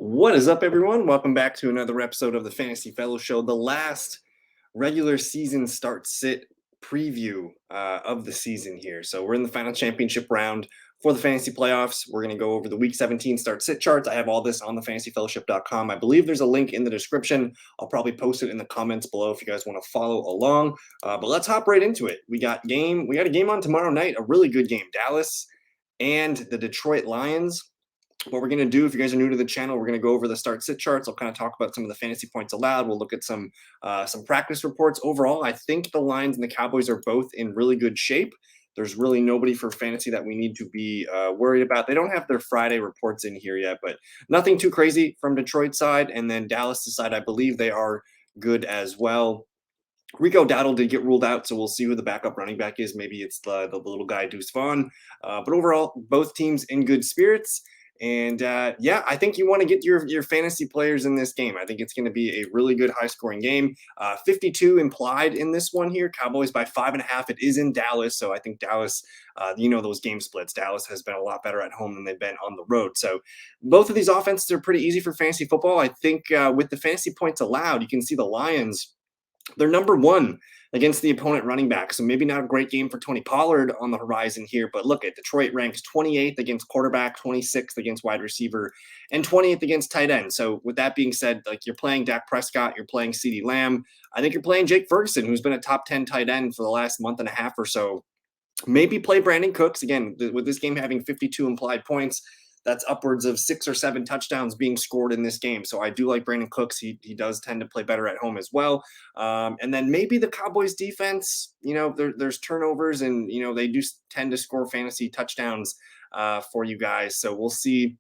What is up, everyone? Welcome back to another episode of the Fantasy Fellow Show, the last regular season start sit preview of the season here. So we're in the final championship round for the fantasy playoffs. We're going to go over the week 17 start sit charts. I have all this on the fantasyfellowship.com. I believe there's a link in the description. I'll probably post it in the comments below if you guys want to follow along. But let's hop right into it. We got a game on tomorrow night, a really good game. Dallas and the Detroit Lions. What we're going to do, if you guys are new to the channel, we're going to go over the start sit charts. I'll kind of talk about some of the fantasy points allowed. We'll look at some practice reports. Overall, I think the Lions and the Cowboys are both in really good shape. There's really nobody for fantasy that we need to be worried about. They don't have their Friday reports in here yet, but nothing too crazy from Detroit's side. And then Dallas' side, I believe they are good as well. Rico Dowdle did get ruled out, so we'll see who the backup running back is. Maybe it's the little guy, Deuce Vaughn. But overall, both teams in good spirits. And yeah, I think you want to get your fantasy players in this game. I think it's going to be a really good high scoring game. 52 implied in this one here. Cowboys by 5.5. It is in Dallas, so I think Dallas, those game splits. Dallas has been a lot better at home than they've been on the road. So both of these offenses are pretty easy for fantasy football. I think with the fantasy points allowed, you can see the Lions. They're number one against the opponent running back. So maybe not a great game for Tony Pollard on the horizon here, but look at Detroit ranks 28th against quarterback, 26th against wide receiver, and 20th against tight end. So with that being said, like you're playing Dak Prescott, you're playing CeeDee Lamb. I think you're playing Jake Ferguson, who's been a top 10 tight end for the last month and a half or so. Maybe play Brandon Cooks. Again, with this game having 52 implied points, that's upwards of 6 or 7 touchdowns being scored in this game. So I do like Brandon Cooks. He does tend to play better at home as well. And then maybe the Cowboys defense, there's turnovers and, they do tend to score fantasy touchdowns for you guys. So we'll see.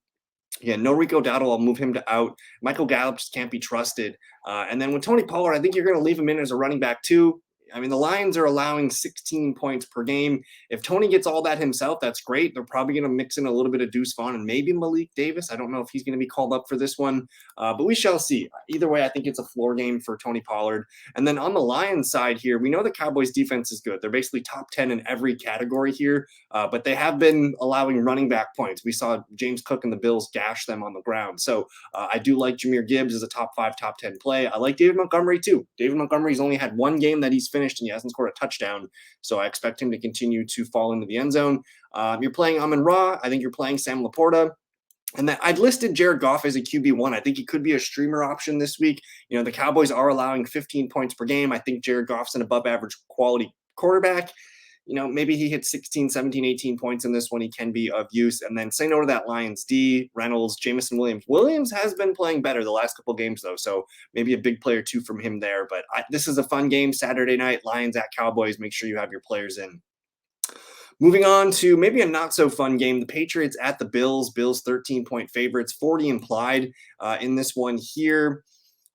Yeah, no Rico Dowdle. I'll move him to out. Michael Gallup just can't be trusted. And then with Tony Pollard, I think you're going to leave him in as a running back too. I mean, the Lions are allowing 16 points per game. If Tony gets all that himself, that's great. They're probably going to mix in a little bit of Deuce Vaughn and maybe Malik Davis. I don't know if he's going to be called up for this one, but we shall see. Either way, I think it's a floor game for Tony Pollard. And then on the Lions side here, we know the Cowboys defense is good. They're basically top 10 in every category here, but they have been allowing running back points. We saw James Cook and the Bills gash them on the ground. So I do like Jahmyr Gibbs as a top 5, top 10 play. I like David Montgomery too. David Montgomery's only had one game that he's finished and he hasn't scored a touchdown. So I expect him to continue to fall into the end zone. You're playing Amon-Ra. I think you're playing Sam Laporta. And then I'd listed Jared Goff as a QB1. I think he could be a streamer option this week. The Cowboys are allowing 15 points per game. I think Jared Goff's an above average quality quarterback. Maybe he hits 16, 17, 18 points in this one. He can be of use. And then say no to that Lions D, Reynolds, Jameson Williams. Williams has been playing better the last couple games, though. So maybe a big player too from him there. But this is a fun game, Saturday night, Lions at Cowboys. Make sure you have your players in. Moving on to maybe a not so fun game, the Patriots at the Bills. Bills 13-point favorites, 40 implied in this one here.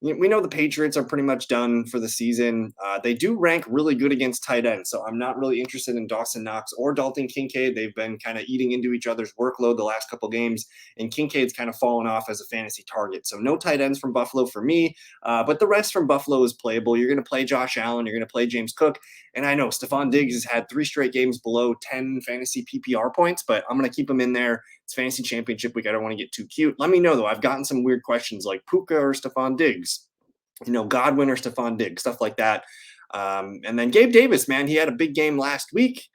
We know the Patriots are pretty much done for the season. They do rank really good against tight ends, so I'm not really interested in Dawson Knox or Dalton Kincaid. They've been kind of eating into each other's workload the last couple games, and Kincaid's kind of fallen off as a fantasy target. So no tight ends from Buffalo for me, but the rest from Buffalo is playable. You're going to play Josh Allen. You're going to play James Cook, and I know Stephon Diggs has had 3 straight games below 10 fantasy PPR points, but I'm going to keep him in there. It's fantasy championship week. I don't want to get too cute. Let me know, though. I've gotten some weird questions like Puka or Stephon Diggs, Godwin or Stephon Diggs, stuff like that. And then Gabe Davis, man, he had a big game last week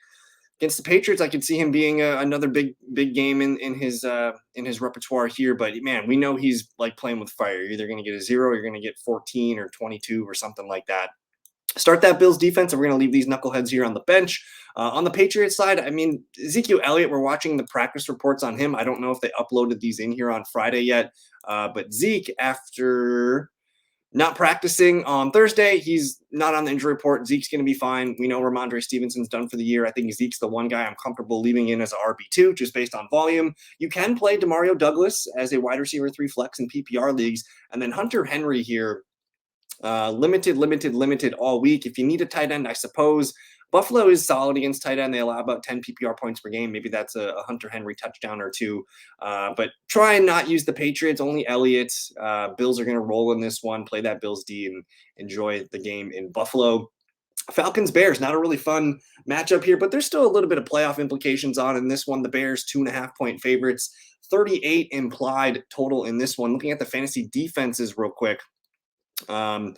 against the Patriots. I could see him being another big game in his repertoire here. But man, we know he's like playing with fire. You're either going to get a 0, or you're going to get 14 or 22 or something like that. Start that Bills defense, and we're going to leave these knuckleheads here on the bench. On the Patriots side, I mean, Ezekiel Elliott, we're watching the practice reports on him. I don't know if they uploaded these in here on Friday yet, but Zeke, after not practicing on Thursday, he's not on the injury report. Zeke's going to be fine. We know Ramondre Stevenson's done for the year. I think Zeke's the one guy I'm comfortable leaving in as a RB2 just based on volume. You can play Demario Douglas as a wide receiver 3 flex in PPR leagues. And then Hunter Henry here, limited all week. If you need a tight end, I suppose Buffalo is solid against tight end. They allow about 10 PPR points per game. Maybe that's a Hunter Henry touchdown or 2. But try and not use the Patriots, only Elliott. Bills are going to roll in this one, play that Bills D, and enjoy the game in Buffalo. Falcons Bears, not a really fun matchup here, but there's still a little bit of playoff implications on in this one. The Bears 2.5 point favorites, 38 implied total in this one. Looking at the fantasy defenses real quick. Um,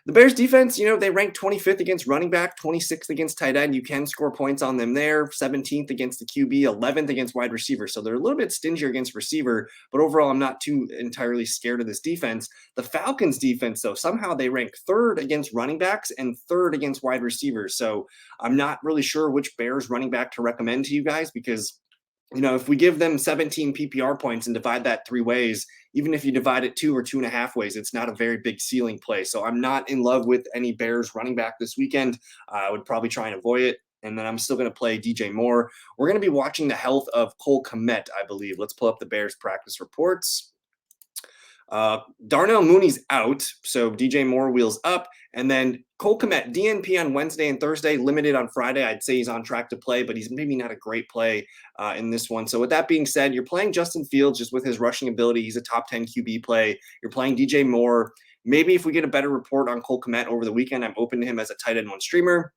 the Bears defense, they rank 25th against running back, 26th against tight end. You can score points on them there. 17th against the QB, 11th against wide receiver. So they're a little bit stingier against receiver, but overall, I'm not too entirely scared of this defense. The Falcons defense, though, somehow they rank third against running backs and third against wide receivers. So I'm not really sure which Bears running back to recommend to you guys because if we give them 17 PPR points and divide that three ways, even if you divide it 2 or 2.5 ways, it's not a very big ceiling play. So I'm not in love with any Bears running back this weekend. I would probably try and avoid it. And then I'm still going to play DJ Moore. We're going to be watching the health of Cole Kmet, I believe. Let's pull up the Bears practice reports. Darnell Mooney's out, so DJ Moore wheels up. And then Cole Kmet, DNP on Wednesday and Thursday, limited on Friday. I'd say he's on track to play, but he's maybe not a great play in this one. So with that being said, you're playing Justin Fields just with his rushing ability. He's a top 10 QB play. You're playing DJ Moore. Maybe if we get a better report on Cole Kmet over the weekend, I'm open to him as a tight end one streamer.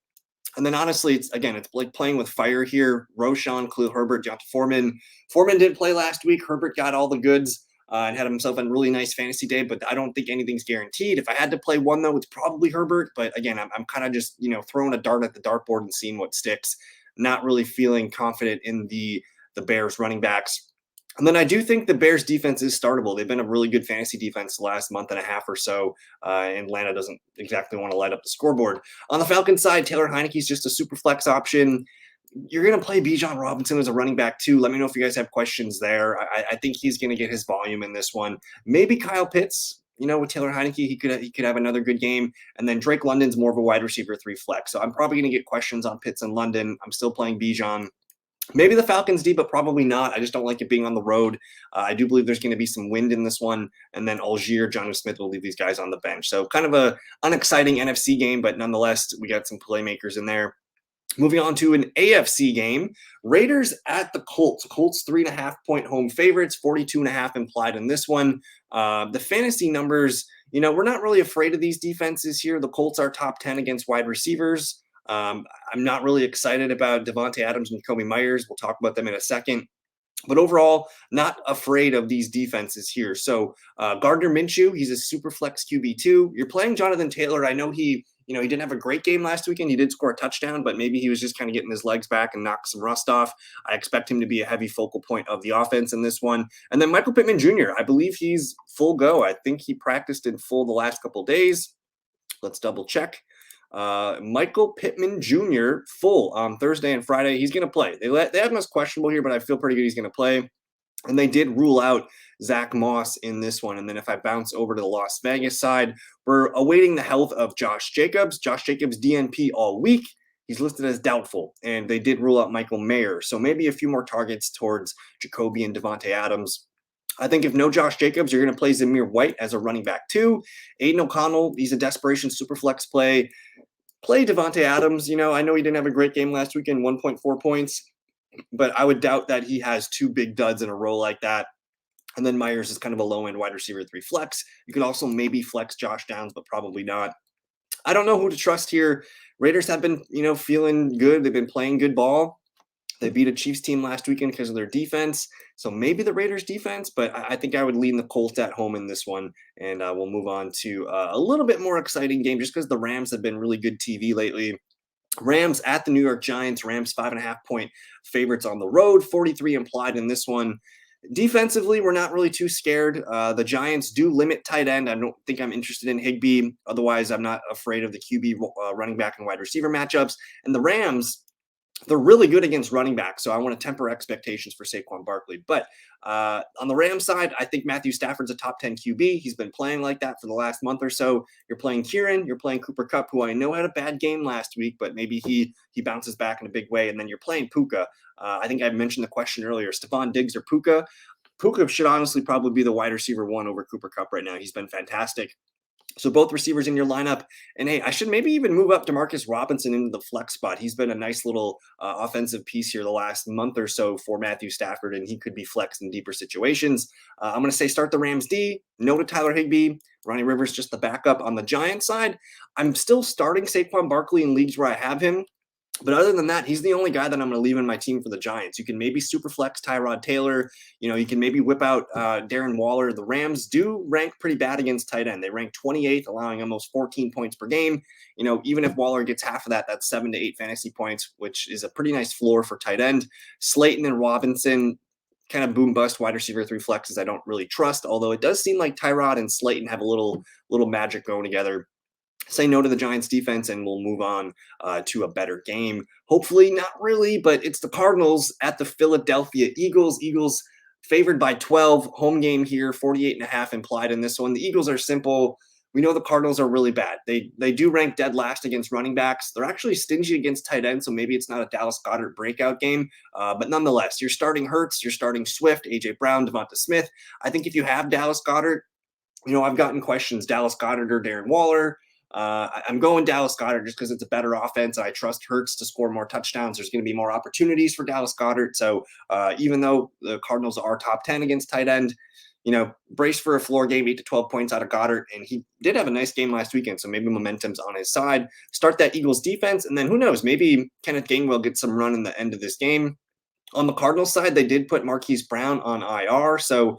And then honestly, it's like playing with fire here. Roschon, Khalil Herbert, Jonathan Foreman. Foreman didn't play last week. Herbert got all the goods. And had himself a really nice fantasy day, but I don't think anything's guaranteed. If I had to play one, though, it's probably Herbert. But again, I'm kind of just, throwing a dart at the dartboard and seeing what sticks. Not really feeling confident in the Bears running backs. And then I do think the Bears defense is startable. They've been a really good fantasy defense the last month and a half or so. Atlanta doesn't exactly want to light up the scoreboard. On the Falcons side, Taylor Heineke's just a super flex option. You're going to play Bijan Robinson as a running back too. Let me know if you guys have questions there. I think he's going to get his volume in this one. Maybe Kyle Pitts, with Taylor Heineke, he could have another good game. And then Drake London's more of a wide receiver 3 flex. So I'm probably going to get questions on Pitts and London. I'm still playing Bijan. Maybe the Falcons D, but probably not. I just don't like it being on the road. I do believe there's going to be some wind in this one. And then Algier, Jonnu Smith will leave these guys on the bench. So kind of a unexciting NFC game, but nonetheless, we got some playmakers in there. Moving on to an AFC game, Raiders at the Colts. Colts 3.5 point home favorites, 42.5 implied in this one. The fantasy numbers, we're not really afraid of these defenses here. The Colts are top 10 against wide receivers. I'm not really excited about Davante Adams and Kobe Myers. We'll talk about them in a second. But overall, not afraid of these defenses here. So Gardner Minshew, he's a super flex QB2. You're playing Jonathan Taylor. I know he didn't have a great game last weekend. He did score a touchdown, but maybe he was just kind of getting his legs back and knock some rust off. I expect him to be a heavy focal point of the offense in this one. And then Michael Pittman Jr., I believe he's full go. I think he practiced in full the last couple of days. Let's double check. Michael Pittman Jr. full on Thursday and Friday. He's going to play. They have him as questionable here, but I feel pretty good he's going to play. And they did rule out Zach Moss in this one. And then if I bounce over to the Las Vegas side, we're awaiting the health of Josh Jacobs. Josh Jacobs DNP all week. He's listed as doubtful, and they did rule out Michael Mayer. So maybe a few more targets towards Jacoby and Davante Adams. I think if no Josh Jacobs, you're going to play Zamir White as a running back too. Aiden O'Connell, he's a desperation super flex play. Play Davante Adams. I know he didn't have a great game last weekend, 1.4 points. But I would doubt that he has 2 big duds in a row like that. And then Myers is kind of a low-end wide receiver 3 flex. You could also maybe flex Josh Downs, but probably not. I don't know who to trust here. Raiders have been, feeling good. They've been playing good ball. They beat a Chiefs team last weekend because of their defense. So maybe the Raiders defense, but I think I would lean the Colts at home in this one. And we'll move on to a little bit more exciting game just because the Rams have been really good TV lately. Rams at the New York Giants. Rams 5.5 point favorites on the road, 43 implied in this one. Defensively, we're not really too scared. The Giants do limit tight end. I don't think I'm interested in Higbee. Otherwise, I'm not afraid of the QB running back and wide receiver matchups. And the Rams, they're really good against running backs, so I want to temper expectations for Saquon Barkley. But on the Rams side, I think Matthew Stafford's a top 10 QB. He's been playing like that for the last month or so. You're playing Kieran, you're playing Cooper Kupp, who I know had a bad game last week, but maybe he bounces back in a big way. And then you're playing Puka. I think I mentioned the question earlier, Stephon Diggs or Puka. Puka should honestly probably be the wide receiver 1 over Cooper Kupp right now. He's been fantastic. So both receivers in your lineup, and hey, I should maybe even move up Demarcus Robinson into the flex spot. He's been a nice little offensive piece here the last month or so for Matthew Stafford, and he could be flexed in deeper situations. I'm going to say start the Rams D. No to Tyler Higbee. Ronnie Rivers just the backup on the Giants side. I'm still starting Saquon Barkley in leagues where I have him. But other than that, he's the only guy that I'm going to leave in my team for the Giants. You can maybe super flex Tyrod Taylor. You can maybe whip out Darren Waller. The Rams do rank pretty bad against tight end. They rank 28th, allowing almost 14 points per game. Even if Waller gets half of that, that's 7 to 8 fantasy points, which is a pretty nice floor for tight end. Slayton and Robinson, kind of boom bust wide receiver 3 flexes I don't really trust, although it does seem like Tyrod and Slayton have a little magic going together. Say no to the Giants defense and we'll move on to a better game. Hopefully not really, but it's the Cardinals at the Philadelphia Eagles. Eagles favored by 12, home game here, 48.5 implied in this one. The Eagles are simple. We know the Cardinals are really bad. They do rank dead last against running backs. They're actually stingy against tight ends, so maybe it's not a Dallas Goedert breakout game. But nonetheless, you're starting Hurts, you're starting Swift, A.J. Brown, Devonta Smith. I think if you have Dallas Goedert, I've gotten questions, Dallas Goedert or Darren Waller. I'm going Dallas Goedert just because it's a better offense. I trust Hurts to score more touchdowns. There's going to be more opportunities for Dallas Goedert. So even though the Cardinals are top 10 against tight end, brace for a floor game, 8 to 12 points out of Goedert. And he did have a nice game last weekend. So maybe momentum's on his side. Start that Eagles defense. And then who knows, maybe Kenneth Gainwell gets some run in the end of this game. On the Cardinals side, they did put Marquise Brown on IR. So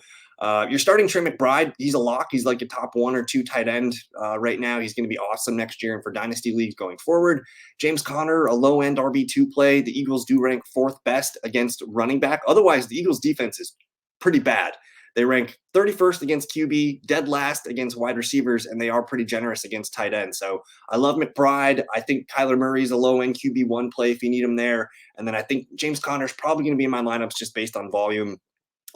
you're starting Trey McBride. He's a lock. He's like a top 1 or 2 tight end right now. He's going to be awesome next year and for dynasty leagues going forward. James Conner, a low-end RB2 play. The Eagles do rank 4th best against running back. Otherwise, the Eagles defense is pretty bad. They rank 31st against QB, dead last against wide receivers, and they are pretty generous against tight end. So I love McBride. I think Kyler Murray's a low-end QB1 play if you need him there. And then I think James Conner's probably going to be in my lineups just based on volume.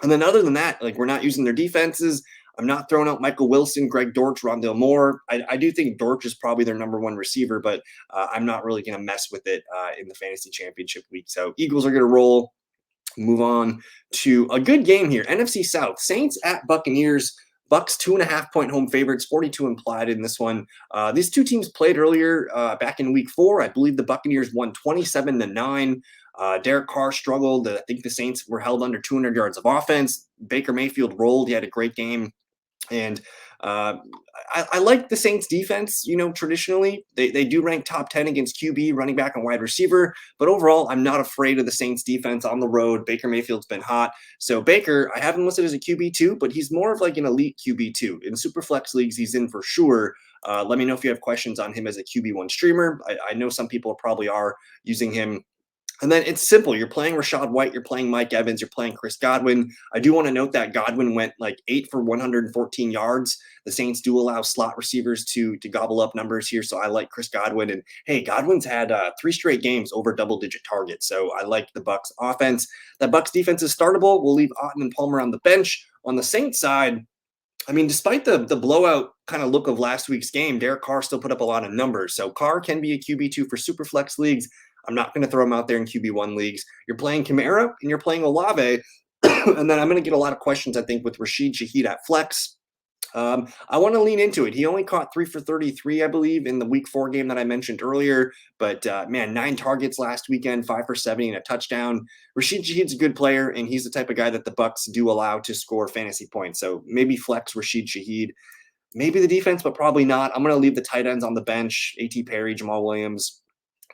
And then other than that, we're not using their defenses. I'm not throwing out Michael Wilson, Greg Dortch, Rondale Moore. I do think Dortch is probably their number 1 receiver, but I'm not really going to mess with it in the fantasy championship week. So Eagles are going to roll. Move on to a good game here. NFC South, Saints at Buccaneers. Bucks 2.5-point home favorites, 42 implied in this one. These two teams played earlier back in week 4. I believe the Buccaneers won 27-9. Derek Carr struggled. I think the Saints were held under 200 yards of offense. Baker Mayfield rolled. He had a great game. And I like the Saints defense, traditionally. They do rank top 10 against QB, running back, and wide receiver. But overall, I'm not afraid of the Saints defense on the road. Baker Mayfield's been hot. So Baker, I have him listed as a QB2, but he's more of like an elite QB2. In Superflex leagues, he's in for sure. Let me know if you have questions on him as a QB1 streamer. I know some people probably are using him. And then it's simple. You're playing Rachaad White. You're playing Mike Evans. You're playing Chris Godwin. I do want to note that Godwin went like 8 for 114 yards. The Saints do allow slot receivers to gobble up numbers here. So I like Chris Godwin. And hey, Godwin's had 3 straight games over double-digit targets. So I like the Bucs offense. That Bucs defense is startable. We'll leave Otton and Palmer on the bench. On the Saints side, I mean, despite the blowout kind of look of last week's game, Derek Carr still put up a lot of numbers. So Carr can be a QB2 for Superflex leagues. I'm not going to throw him out there in QB1 leagues. You're playing Kamara and you're playing Olave. And then I'm going to get a lot of questions, I think, with Rashid Shaheed at flex. I want to lean into it. He only caught 3 for 33, I believe, in the week 4 game that I mentioned earlier. But, 9 targets last weekend, 5 for 70 and a touchdown. Rashid Shaheed's a good player, and he's the type of guy that the Bucs do allow to score fantasy points. So maybe flex Rashid Shaheed. Maybe the defense, but probably not. I'm going to leave the tight ends on the bench, A.T. Perry, Jamal Williams.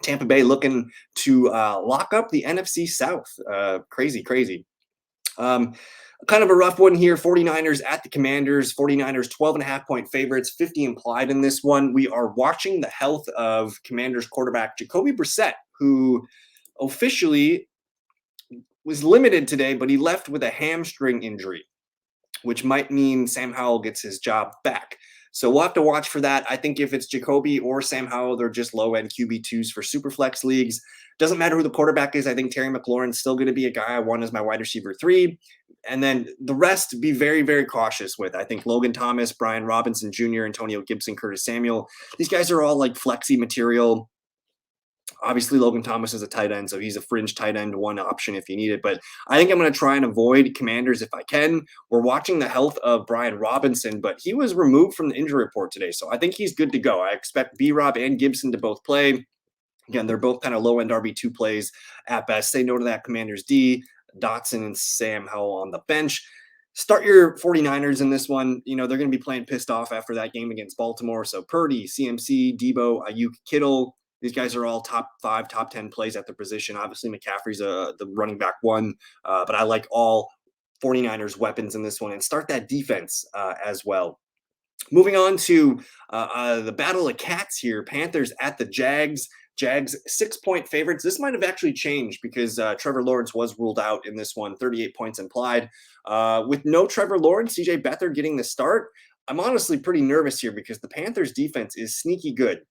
Tampa Bay looking to lock up the NFC South. Crazy. Kind of a rough one here. 49ers at the Commanders. 49ers 12.5-point favorites, 50 implied in this one. We are watching the health of Commanders quarterback Jacoby Brissett, who officially was limited today, but he left with a hamstring injury, which might mean Sam Howell gets his job back. So we'll have to watch for that. I think if it's Jacoby or Sam Howell, they're just low-end QB2s for Superflex leagues. Doesn't matter who the quarterback is. I think Terry McLaurin's still going to be a guy I want as my wide receiver 3. And then the rest, be very, very cautious with. I think Logan Thomas, Brian Robinson Jr., Antonio Gibson, Curtis Samuel. These guys are all like flexy material. Obviously, Logan Thomas is a tight end, so he's a fringe tight end one option if you need it. But I think I'm going to try and avoid Commanders if I can. We're watching the health of Brian Robinson, but he was removed from the injury report today, so I think he's good to go. I expect B-Rob and Gibson to both play. Again, they're both kind of low-end RB2 plays at best. Say no to that Commanders D, Dotson and Sam Howell on the bench. Start your 49ers in this one. You know, they're going to be playing pissed off after that game against Baltimore. So Purdy, CMC, Debo, Ayuk, Kittle, these guys are all top 5, top 10 plays at their position. Obviously, McCaffrey's the running back one, but I like all 49ers weapons in this one and start that defense as well. Moving on to the Battle of Cats here. Panthers at the Jags. Jags 6-point favorites. This might have actually changed because Trevor Lawrence was ruled out in this one, 38 points implied. With no Trevor Lawrence, CJ Beathard getting the start, I'm honestly pretty nervous here because the Panthers defense is sneaky good.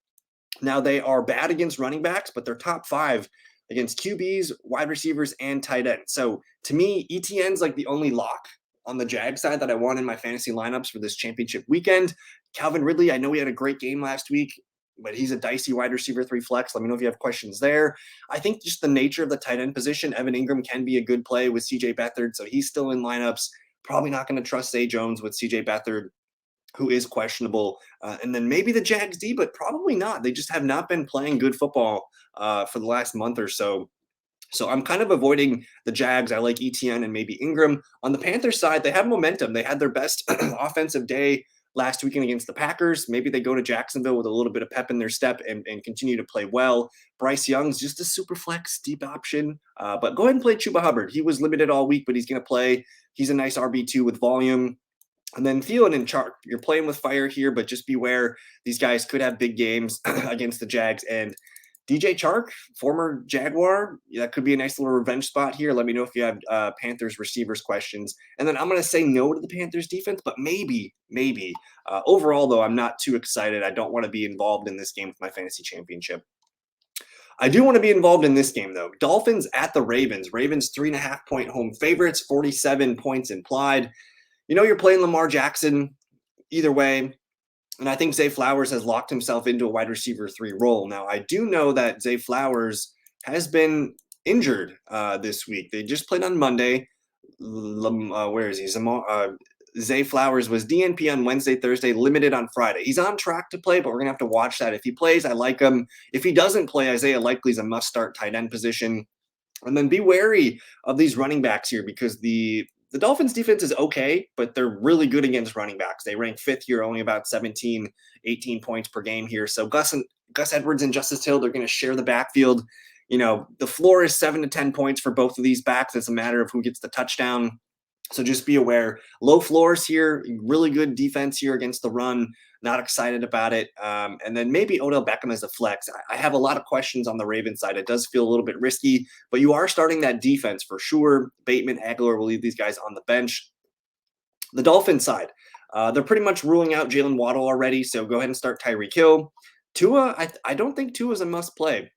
Now, they are bad against running backs, but they're top 5 against QBs, wide receivers, and tight ends. So to me, ETN's like the only lock on the Jag side that I want in my fantasy lineups for this championship weekend. Calvin Ridley, I know he had a great game last week, but he's a dicey wide receiver 3 flex. Let me know if you have questions there. I think just the nature of the tight end position, Evan Ingram can be a good play with CJ Beathard, so he's still in lineups. Probably not going to trust Zay Jones with CJ Beathard, who is questionable. And then maybe the Jags D, but probably not. They just have not been playing good football for the last month or so. So I'm kind of avoiding the Jags. I like ETN and maybe Ingram. On the Panthers side, they have momentum. They had their best offensive day last weekend against the Packers. Maybe they go to Jacksonville with a little bit of pep in their step and continue to play well. Bryce Young's just a super flex deep option. But go ahead and play Chuba Hubbard. He was limited all week, but he's going to play. He's a nice RB2 with volume. And then Thielen and Chark, you're playing with fire here, but just beware. These guys could have big games against the Jags. And DJ Chark, former Jaguar, that could be a nice little revenge spot here. Let me know if you have Panthers receivers questions. And then I'm going to say no to the Panthers defense, but maybe. Overall, though, I'm not too excited. I don't want to be involved in this game with my fantasy championship. I do want to be involved in this game, though. Dolphins at the Ravens. Ravens 3.5-point home favorites, 47 points implied. You know you're playing Lamar Jackson either way. And I think Zay Flowers has locked himself into a wide receiver 3 role. Now, I do know that Zay Flowers has been injured this week. They just played on Monday. Where is he? Zay Flowers was DNP on Wednesday, Thursday, limited on Friday. He's on track to play, but we're going to have to watch that. If he plays, I like him. If he doesn't play, Isaiah Likely is a must-start tight end position. And then be wary of these running backs here because the Dolphins defense is okay, but they're really good against running backs. They rank 5th here, only about 17, 18 points per game here. So Gus Edwards and Justice Hill, they're going to share the backfield. You know, the floor is 7 to 10 points for both of these backs. It's a matter of who gets the touchdown. So just be aware. Low floors here, really good defense here against the run. Not excited about it. And then maybe Odell Beckham as a flex. I have a lot of questions on the Ravens side. It does feel a little bit risky, but you are starting that defense for sure. Bateman, Aguilar will leave these guys on the bench. The Dolphins side, they're pretty much ruling out Jalen Waddle already, so go ahead and start Tyreek Hill. Tua, I don't think Tua is a must play.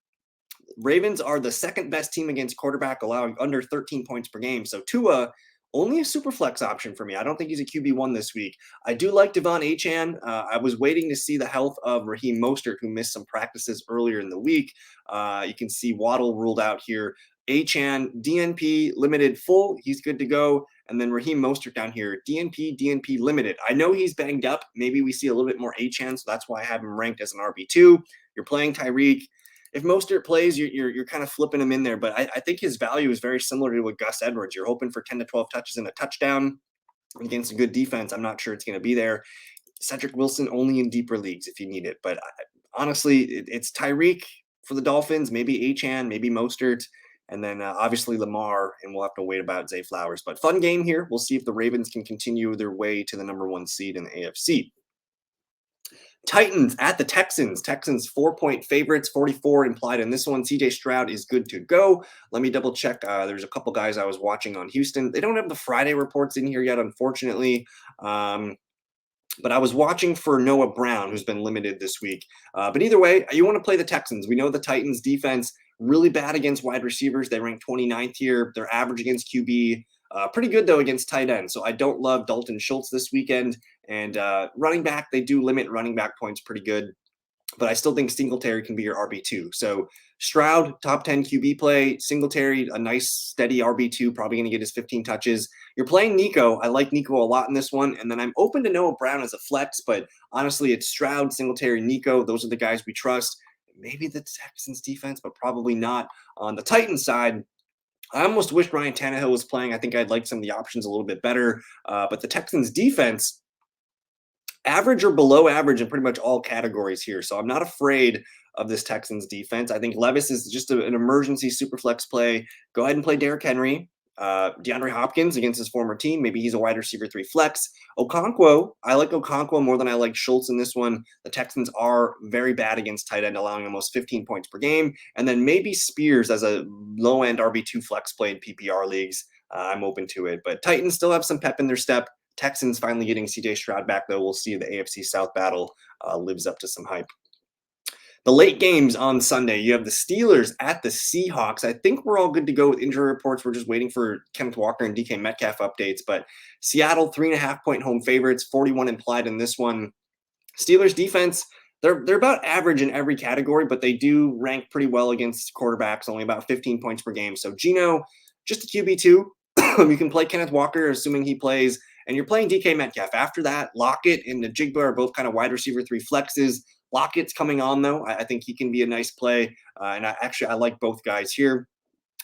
Ravens are the second best team against quarterback, allowing under 13 points per game. So Tua, only a super flex option for me. I don't think he's a QB1 this week. I do like Devon Achane. I was waiting to see the health of Raheem Mostert, who missed some practices earlier in the week. You can see Waddle ruled out here. Achane, DNP, limited full. He's good to go. And then Raheem Mostert down here, DNP, limited. I know he's banged up. Maybe we see a little bit more Achane, so that's why I have him ranked as an RB2. You're playing Tyreek. If Mostert plays, you're kind of flipping him in there, but I think his value is very similar to what Gus Edwards. You're hoping for 10 to 12 touches and a touchdown against a good defense. I'm not sure it's going to be there. Cedric Wilson only in deeper leagues if you need it, but honestly, it's Tyreek for the Dolphins, maybe Achane, maybe Mostert, and then obviously Lamar, and we'll have to wait about Zay Flowers. But fun game here. We'll see if the Ravens can continue their way to the number 1 seed in the AFC. Titans at the Texans. Texans 4-point favorites, 44 implied in this one. CJ Stroud is good to go. Let me double check. There's a couple guys I was watching on Houston. They don't have the Friday reports in here yet, unfortunately. But I was watching for Noah Brown, who's been limited this week. But either way, you want to play the Texans. We know the Titans defense really bad against wide receivers. They rank 29th here. They're average against QB. Pretty good, though, against tight end. So I don't love Dalton Schultz this weekend. And running back, they do limit running back points pretty good. but I still think Singletary can be your RB2. So Stroud, top 10 QB play. Singletary, a nice steady RB2, probably going to get his 15 touches. You're playing Nico. I like Nico a lot in this one. And then I'm open to Noah Brown as a flex, but honestly, it's Stroud, Singletary, Nico. Those are the guys we trust. Maybe the Texans defense, but probably not. On the Titans side, I almost wish Ryan Tannehill was playing. I think I'd like some of the options a little bit better. But the Texans defense, average or below average in pretty much all categories here. So I'm not afraid of this Texans defense. I think Levis is just an emergency super flex play. Go ahead and play Derrick Henry. DeAndre Hopkins against his former team. Maybe he's a wide receiver 3 flex. Okonkwo, I like Okonkwo more than I like Schultz in this one. The Texans are very bad against tight end, allowing almost 15 points per game. And then maybe Spears as a low end RB2 flex play in PPR leagues. I'm open to it. But Titans still have some pep in their step. Texans finally getting CJ Stroud back, though. We'll see if the AFC South battle lives up to some hype. The late games on Sunday, you have the Steelers at the Seahawks. I think we're all good to go with injury reports. We're just waiting for Kenneth Walker and DK Metcalf updates. But Seattle, 3.5-point home favorites, 41 implied in this one. Steelers defense, they're about average in every category, but they do rank pretty well against quarterbacks, only about 15 points per game. So Geno, just a QB2. You can play Kenneth Walker, assuming he plays, and you're playing DK Metcalf. After that, Lockett and Najigba are both kind of wide receiver 3 flexes. Lockett's coming on, though. I think he can be a nice play, and I like both guys here.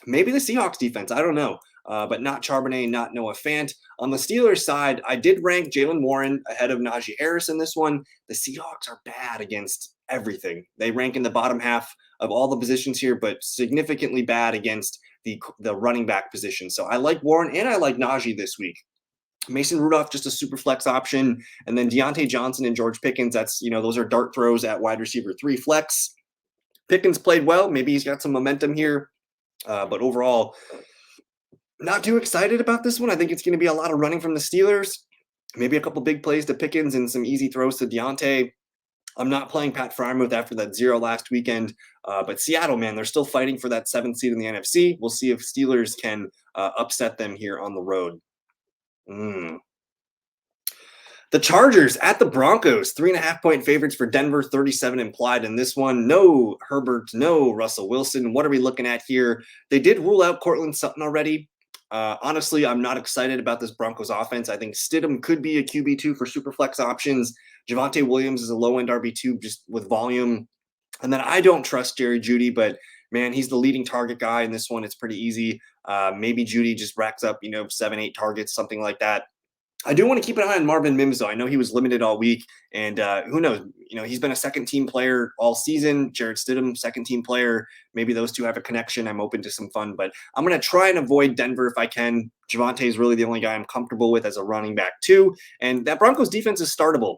Maybe the Seahawks defense, I don't know, but not Charbonnet, not Noah Fant. On the Steelers side, I did rank Jaylen Warren ahead of Najee Harris in this one. The Seahawks are bad against everything. They rank in the bottom half of all the positions here, but significantly bad against the running back position. So I like Warren and I like Najee this week. Mason Rudolph, just a super flex option. And then Deontay Johnson and George Pickens, those are dart throws at wide receiver 3 flex. Pickens played well. Maybe he's got some momentum here. But overall, not too excited about this one. I think it's going to be a lot of running from the Steelers. Maybe a couple big plays to Pickens and some easy throws to Deontay. I'm not playing Pat Freiermuth after that 0 last weekend. But Seattle, man, they're still fighting for that 7th seed in the NFC. We'll see if Steelers can upset them here on the road. The Chargers at the Broncos, 3.5-point favorites for Denver, 37 implied in this one. No Herbert, no Russell Wilson. What are we looking at here? They did rule out Cortland Sutton already. Honestly, I'm not excited about this Broncos offense. I think Stidham could be a QB2 for super flex options. Javonte Williams is a low-end RB2 just with volume. And then I don't trust Jerry Jeudy, but man, he's the leading target guy in this one. It's pretty easy. Maybe Jeudy just racks up, 7, 8 targets, something like that. I do want to keep an eye on Marvin Mims, though. I know he was limited all week, and who knows? He's been a second-team player all season. Jarrett Stidham, second-team player. Maybe those two have a connection. I'm open to some fun, but I'm going to try and avoid Denver if I can. Javonte is really the only guy I'm comfortable with as a running back, too, and that Broncos defense is startable.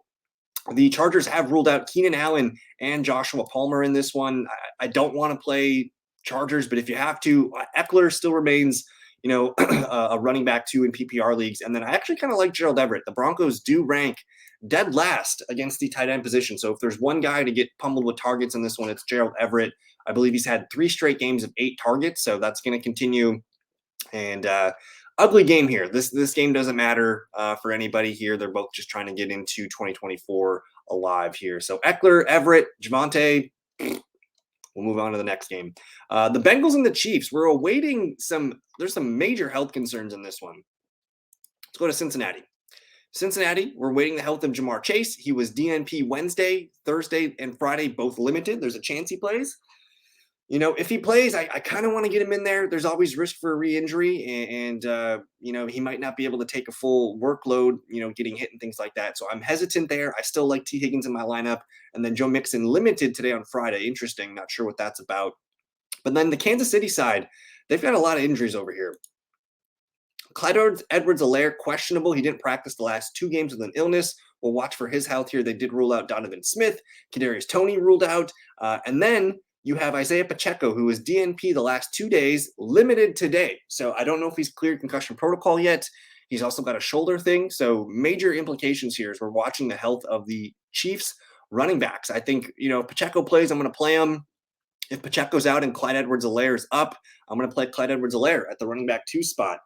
The Chargers have ruled out Keenan Allen and Joshua Palmer in this one. I don't want to play Chargers, but if you have to, Eckler still remains a running back 2 in PPR leagues. And then I actually kind of like Gerald Everett. The Broncos do rank dead last against the tight end position. So if there's one guy to get pummeled with targets in this one, it's Gerald Everett. I believe he's had 3 straight games of 8 targets. So that's going to continue. And ugly game here. This game doesn't matter for anybody here. They're both just trying to get into 2024 alive here. So Eckler, Everett, Javonte. We'll move on to the next game. The Bengals and the Chiefs. We're awaiting there's some major health concerns in this one. Let's go to Cincinnati. Cincinnati, we're waiting the health of Jamar Chase. He was DNP Wednesday, Thursday, and Friday, both limited. There's a chance he plays. If he plays, I kind of want to get him in there. There's always risk for a re-injury, and he might not be able to take a full workload, getting hit and things like that. So I'm hesitant there. I still like T. Higgins in my lineup. And then Joe Mixon limited today on Friday. Interesting. Not sure what that's about. But then the Kansas City side, they've got a lot of injuries over here. Clyde Edwards-Helaire, questionable. He didn't practice the last 2 games with an illness. We'll watch for his health here. They did rule out Donovan Smith. Kadarius Toney ruled out. And then you have Isaiah Pacheco, who was DNP the last 2 days, limited today. So I don't know if he's cleared concussion protocol yet. He's also got a shoulder thing. So major implications here as we're watching the health of the Chiefs running backs. I think, if Pacheco plays, I'm going to play him. If Pacheco's out and Clyde Edwards-Helaire is up, I'm going to play Clyde Edwards-Helaire at the running back 2 spot.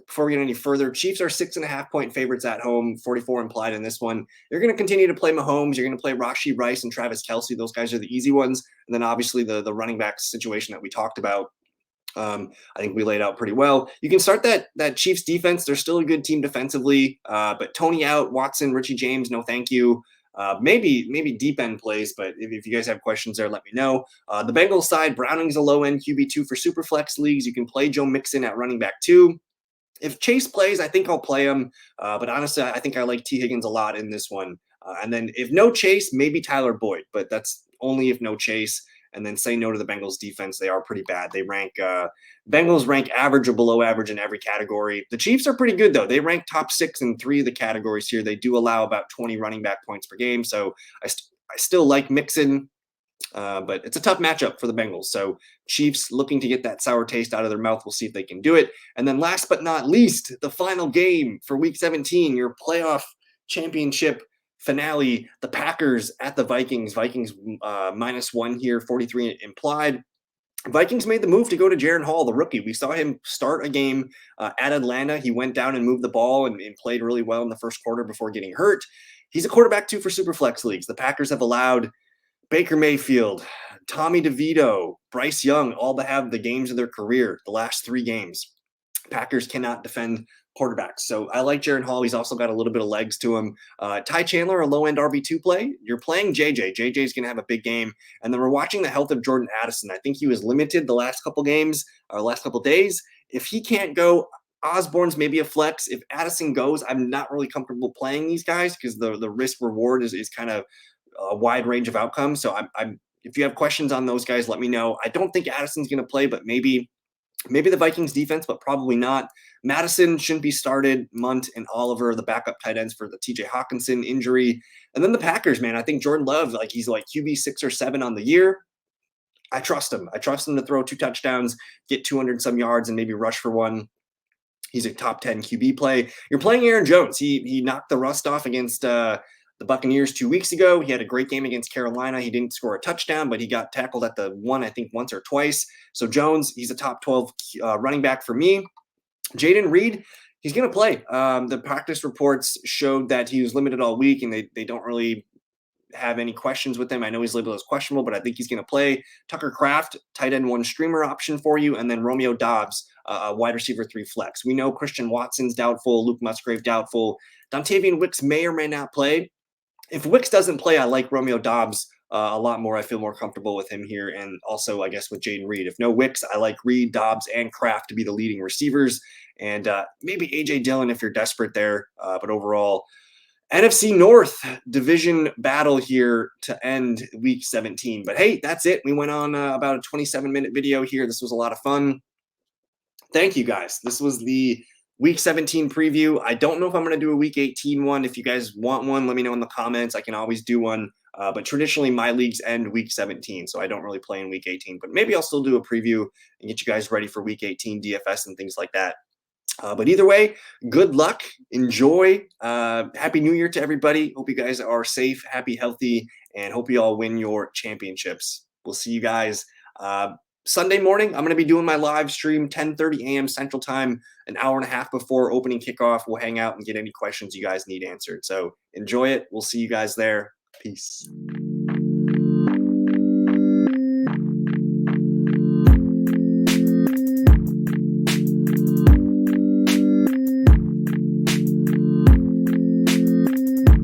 before we get any further, Chiefs are 6.5-point favorites at home, 44 implied in this one. You're going to continue to play Mahomes. You're going to play Rashee Rice and Travis Kelce. Those guys are the easy ones. And then obviously the running back situation that we talked about. I think we laid out pretty well. You can start that Chiefs defense. They're still a good team defensively, but Tony out, Watson, Richie James, no thank you. Maybe deep end plays, but if you guys have questions there, let me know. The Bengals side, Browning's a low end QB2 for super flex leagues. You can play Joe Mixon at running back 2. If Chase plays, I think I'll play him. But honestly, I think I like T. Higgins a lot in this one. And then if no Chase, maybe Tyler Boyd, but that's only if no Chase. And then say no to the Bengals defense. They are pretty bad. They Bengals rank average or below average in every category. The Chiefs are pretty good, though. They rank top 6 in 3 of the categories here. They do allow about 20 running back points per game. So I still like Mixon. But it's a tough matchup for the Bengals. So Chiefs looking to get that sour taste out of their mouth. We'll see if they can do it. And then last but not least, the final game for Week 17, your playoff championship finale, the Packers at the Vikings. Vikings -1 here, 43 implied. Vikings made the move to go to Jaren Hall, the rookie. We saw him start a game at Atlanta. He went down and moved the ball and played really well in the first quarter before getting hurt. He's a quarterback 2 for Superflex leagues. The Packers have allowed Baker Mayfield, Tommy DeVito, Bryce Young, all to have the games of their career, the last 3 games. Packers cannot defend quarterbacks. So I like Jaren Hall. He's also got a little bit of legs to him. Ty Chandler, a low-end RB2 play. You're playing JJ. JJ's going to have a big game. And then we're watching the health of Jordan Addison. I think he was limited the last couple games or last couple days. If he can't go, Osborne's maybe a flex. If Addison goes, I'm not really comfortable playing these guys because the risk-reward is kind of a wide range of outcomes. So I'm if you have questions on those guys, let me know. I don't think Addison's going to play, but maybe the Vikings defense, but probably not. Madison shouldn't be started. Munt and Oliver, the backup tight ends for the TJ Hawkinson injury. And then the Packers, man, I think Jordan Love, he's like QB 6 or 7 on the year. I trust him. I trust him to throw 2 touchdowns, get 200 some yards, and maybe rush for 1. He's a top 10 QB play. You're playing Aaron Jones. He knocked the rust off against the Buccaneers 2 weeks ago. He had a great game against Carolina. He didn't score a touchdown, but he got tackled at the 1, I think once or twice. So Jones, he's a top 12 running back for me. Jaden Reed, he's going to play. The practice reports showed that he was limited all week, and they don't really have any questions with him. I know he's labeled as questionable, but I think he's going to play. Tucker Kraft, tight end 1 streamer option for you, and then Romeo Doubs, wide receiver 3 flex. We know Christian Watson's doubtful, Luke Musgrave doubtful. Dontavian Wicks may or may not play. If Wicks doesn't play, I like Romeo Doubs a lot more. I feel more comfortable with him here. And also, I guess, with Jaden Reed. If no Wicks, I like Reed, Doubs, and Kraft to be the leading receivers. And maybe A.J. Dillon if you're desperate there. But overall, NFC North division battle here to end Week 17. But hey, that's it. We went on about a 27-minute video here. This was a lot of fun. Thank you, guys. This was the Week 17 preview. I don't know if I'm going to do a Week 18 one. If you guys want one, let me know in the comments. I can always do one. But traditionally, my leagues end Week 17, so I don't really play in Week 18. But maybe I'll still do a preview and get you guys ready for Week 18 DFS and things like that. But either way, good luck. Enjoy. Happy New Year to everybody. Hope you guys are safe, happy, healthy, and hope you all win your championships. We'll see you guys Sunday morning. I'm going to be doing my live stream 10:30 a.m. Central Time, an hour and a half before opening kickoff. We'll hang out and get any questions you guys need answered. So enjoy it. We'll see you guys there. Peace.